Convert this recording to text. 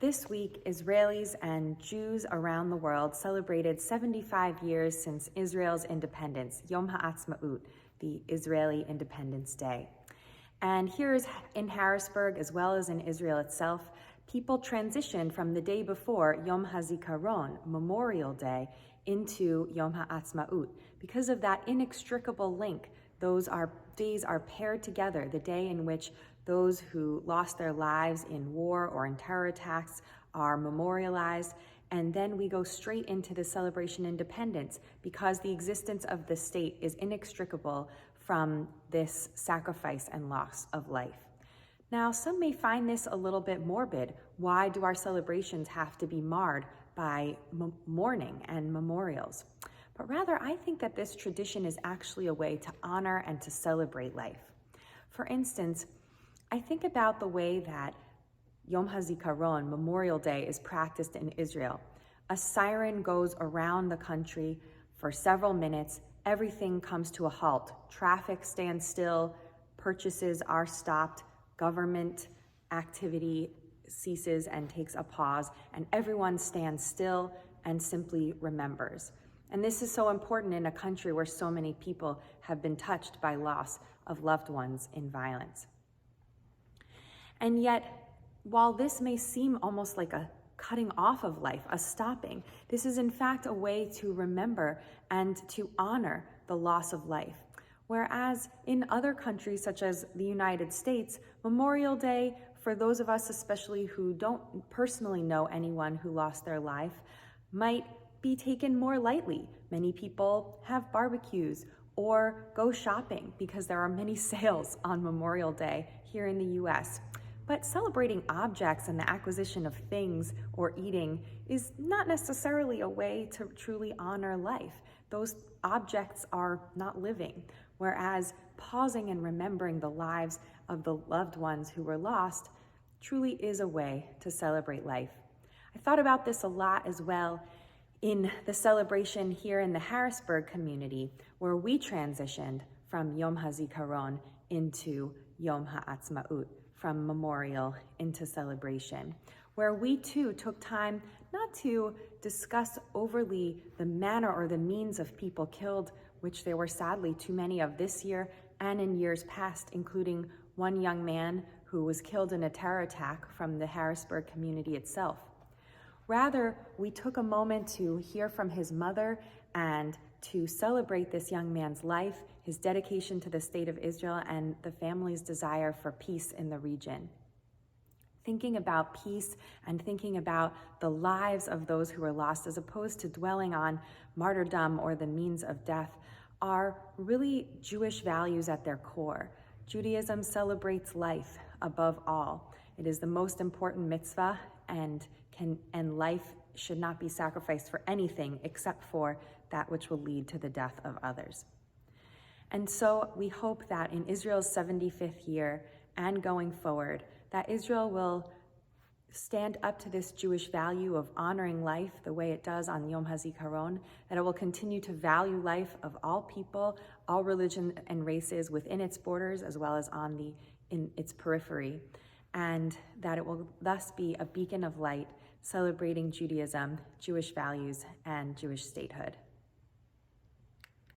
This week, Israelis and Jews around the world celebrated 75 years since Israel's independence, Yom HaAtzmaut, the Israeli Independence Day. And here in Harrisburg, as well as in Israel itself, people transitioned from the day before, Yom HaZikaron, Memorial Day, into Yom HaAtzmaut. Because of that inextricable link, those days are paired together, the day in which those who lost their lives in war or in terror attacks are memorialized, and then we go straight into the celebration of independence because the existence of the state is inextricable from this sacrifice and loss of life. Now, some may find this a little bit morbid. Why do our celebrations have to be marred by mourning and memorials? But rather, I think that this tradition is actually a way to honor and to celebrate life. For instance, I think about the way that Yom HaZikaron, Memorial Day, is practiced in Israel. A siren goes around the country for several minutes. Everything comes to a halt. Traffic stands still, purchases are stopped, government activity ceases and takes a pause, and everyone stands still and simply remembers. And this is so important in a country where so many people have been touched by loss of loved ones in violence. And yet, while this may seem almost like a cutting off of life, a stopping, this is in fact a way to remember and to honor the loss of life. Whereas in other countries, such as the United States, Memorial Day, for those of us especially who don't personally know anyone who lost their life, might be taken more lightly. Many people have barbecues or go shopping because there are many sales on Memorial Day here in the US. But celebrating objects and the acquisition of things or eating is not necessarily a way to truly honor life. Those objects are not living, whereas pausing and remembering the lives of the loved ones who were lost truly is a way to celebrate life. I thought about this a lot as well in the celebration here in the Harrisburg community, where we transitioned from Yom HaZikaron into Yom HaAtzmaut, from memorial into celebration, where we too took time not to discuss overly the manner or the means of people killed, which there were sadly too many of this year and in years past, including one young man who was killed in a terror attack from the Harrisburg community itself. Rather, we took a moment to hear from his mother and to celebrate this young man's life, his dedication to the state of Israel, and the family's desire for peace in the region. Thinking about peace and thinking about the lives of those who were lost, as opposed to dwelling on martyrdom or the means of death, are really Jewish values at their core. Judaism celebrates life above all. It is the most important mitzvah, and life should not be sacrificed for anything except for that which will lead to the death of others. And so we hope that in Israel's 75th year and going forward, that Israel will stand up to this Jewish value of honoring life the way it does on Yom HaZikaron, that it will continue to value life of all people, all religions and races within its borders as well as in its periphery, and that it will thus be a beacon of light celebrating Judaism, Jewish values, and Jewish statehood.